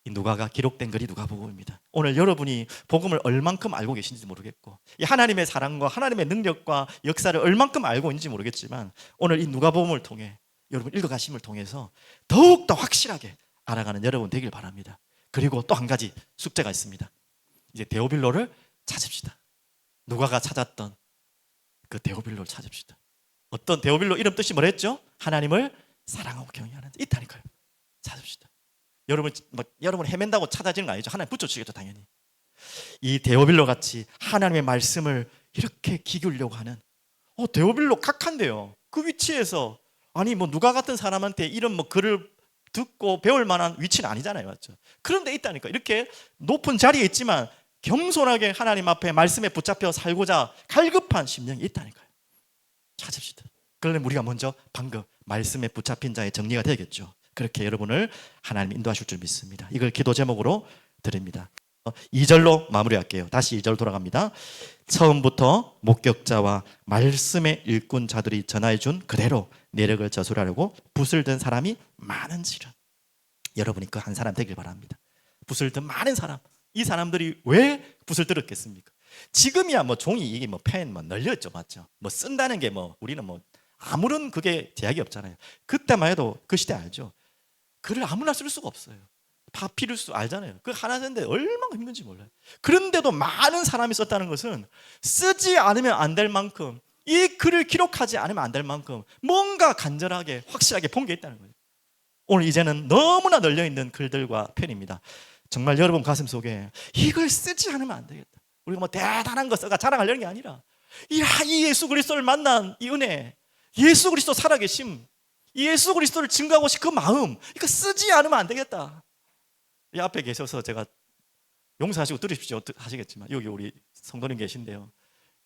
이 누가가 기록된 글이 누가복음입니다. 오늘 여러분이 복음을 얼만큼 알고 계신지 모르겠고, 이 하나님의 사랑과 하나님의 능력과 역사를 얼만큼 알고 있는지 모르겠지만 오늘 이 누가복음을 통해 여러분 읽어가심을 통해서 더욱더 확실하게 알아가는 여러분 되길 바랍니다. 그리고 또 한 가지 숙제가 있습니다. 이제 데오빌로를 찾읍시다. 누가가 찾았던 그 데오빌로를 찾읍시다. 어떤 데오빌로 이름 뜻이 뭐랬죠? 하나님을 사랑하고 경외하는 자 있다니까요. 찾읍시다. 여러분 헤맨다고 찾아지는 거 아니죠. 하나님 붙여주시겠죠, 당연히. 이 데오빌로 같이 하나님의 말씀을 이렇게 기울려고 하는 데오빌로 각한데요. 그 위치에서 뭐 누가 같은 사람한테 이런 글을 듣고 배울 만한 위치는 아니잖아요, 맞죠? 그런데 있다니까. 이렇게 높은 자리에 있지만 겸손하게 하나님 앞에 말씀에 붙잡혀 살고자 갈급한 심령이 있다니까요. 찾읍시다. 그러면 우리가 먼저 방금 말씀에 붙잡힌 자의 정리가 되겠죠. 그렇게 여러분을 하나님 인도하실 줄 믿습니다. 이걸 기도 제목으로 드립니다. 2절로 마무리할게요. 다시 2절 돌아갑니다. 처음부터 목격자와 말씀의 일꾼 자들이 전하여준 그대로 내력을 저술하려고 붓을 든 사람이 많은지라. 여러분이 그 한 사람 되길 바랍니다. 붓을 든 많은 사람. 이 사람들이 왜 붓을 들었겠습니까? 지금이야 뭐 종이 이게 뭐 펜 뭐 널렸죠, 맞죠? 뭐 쓴다는 게 뭐 우리는 뭐 아무런 그게 제약이 없잖아요. 그때만 해도 그 시대 알죠? 글을 아무나 쓸 수가 없어요. 파피루스 알잖아요. 그 하나 쓰는데 얼마나 힘든지 몰라요. 그런데도 많은 사람이 썼다는 것은 쓰지 않으면 안 될 만큼, 이 글을 기록하지 않으면 안 될 만큼 뭔가 간절하게 확실하게 본 게 있다는 거예요. 오늘 이제는 너무나 널려있는 글들과 펜입니다. 정말 여러분 가슴 속에 이걸 쓰지 않으면 안 되겠다. 우리가 뭐 대단한 거 써가 자랑하려는 게 아니라 이 예수 그리스도를 만난 이 은혜, 예수 그리스도 살아계심, 예수 그리스도를 증거하고 싶은 그 마음, 이거 쓰지 않으면 안 되겠다. 이 앞에 계셔서 제가 용서하시고 들으십시오 하시겠지만 여기 우리 성도님 계신데요,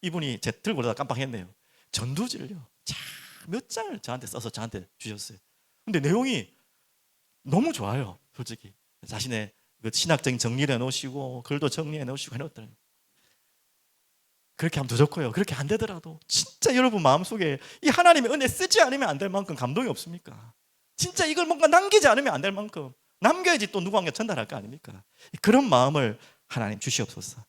이분이 제 들고 오다가 깜빡했네요. 전두지를요 몇 장을 저한테 써서 저한테 주셨어요. 근데 내용이 너무 좋아요. 솔직히 자신의 그 신학적인 정리를 해놓으시고 글도 정리해 놓으시고 해놓았더니 그렇게 하면 더 좋고요. 그렇게 안 되더라도 진짜 여러분 마음속에 이 하나님의 은혜 쓰지 않으면 안 될 만큼 감동이 없습니까? 진짜 이걸 뭔가 남기지 않으면 안 될 만큼 남겨야지 또 누구한테 전달할 거 아닙니까? 그런 마음을 하나님 주시옵소서.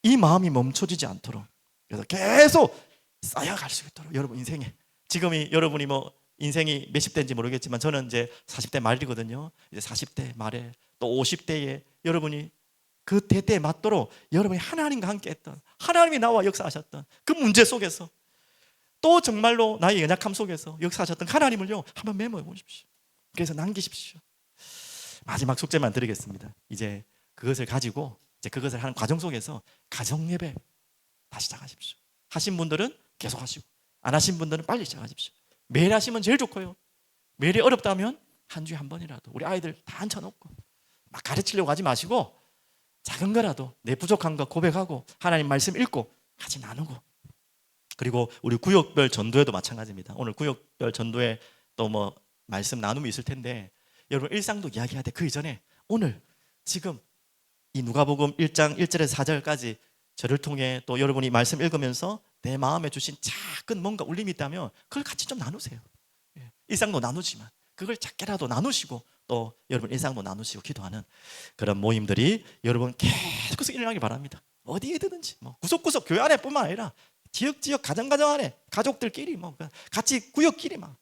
이 마음이 멈춰지지 않도록, 그래서 계속 쌓여갈 수 있도록 여러분 인생에, 지금이 여러분이 뭐 인생이 몇십 대인지 모르겠지만 저는 이제 40대 말이거든요. 이제 40대 말에 또 50대에 여러분이 그 대때에 맞도록 여러분이 하나님과 함께 했던, 하나님이 나와 역사하셨던 그 문제 속에서 또 정말로 나의 연약함 속에서 역사하셨던 하나님을요 한번 메모해 보십시오. 그래서 남기십시오. 마지막 숙제만 드리겠습니다. 이제 그것을 가지고 이제 그것을 하는 과정 속에서 가정 예배 다시 시작하십시오. 하신 분들은 계속 하시고 안 하신 분들은 빨리 시작하십시오. 매일 하시면 제일 좋고요. 매일이 어렵다면 한 주에 한 번이라도 우리 아이들 다 앉혀놓고 막 가르치려고 하지 마시고 작은 거라도 내 부족한 거 고백하고 하나님 말씀 읽고 같이 나누고, 그리고 우리 구역별 전도회도 마찬가지입니다. 오늘 구역별 전도회 또 뭐 말씀 나눔이 있을 텐데 여러분 일상도 이야기해야 돼. 그 이전에 오늘 지금 이 누가복음 1장 1절에서 4절까지 저를 통해 또 여러분이 말씀 읽으면서 내 마음에 주신 작은 뭔가 울림이 있다면 그걸 같이 좀 나누세요. 일상도 나누지만 그걸 작게라도 나누시고 또 여러분 일상도 나누시고 기도하는 그런 모임들이 여러분 계속해서 일어나길 바랍니다. 어디에든지 뭐 구석구석 교회 안에뿐만 아니라 지역 가정 안에 가족들끼리 뭐 같이 구역끼리 막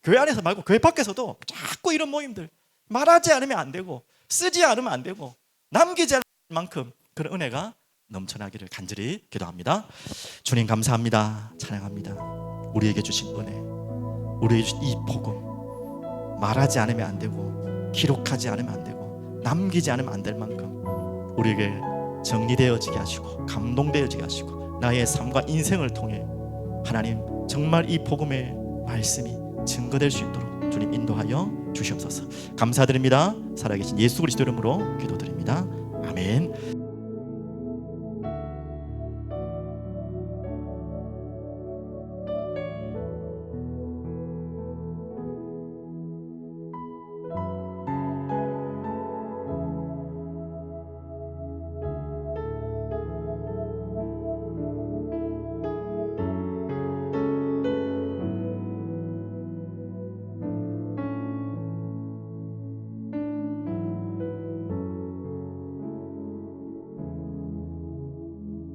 교회 안에서 말고 교회 밖에서도 자꾸 이런 모임들, 말하지 않으면 안 되고 쓰지 않으면 안 되고 남기지 않을 만큼 그런 은혜가 넘쳐나기를 간절히 기도합니다. 주님 감사합니다. 찬양합니다. 우리에게 주신 은혜, 우리에게 주신 이 복음, 말하지 않으면 안 되고 기록하지 않으면 안 되고 남기지 않으면 안 될 만큼 우리에게 정리되어지게 하시고 감동되어지게 하시고 나의 삶과 인생을 통해 하나님 정말 이 복음의 말씀이 증거될 수 있도록 주님 인도하여 주시옵소서. 감사드립니다. 살아계신 예수 그리스도 이름으로 기도드립니다. 아멘.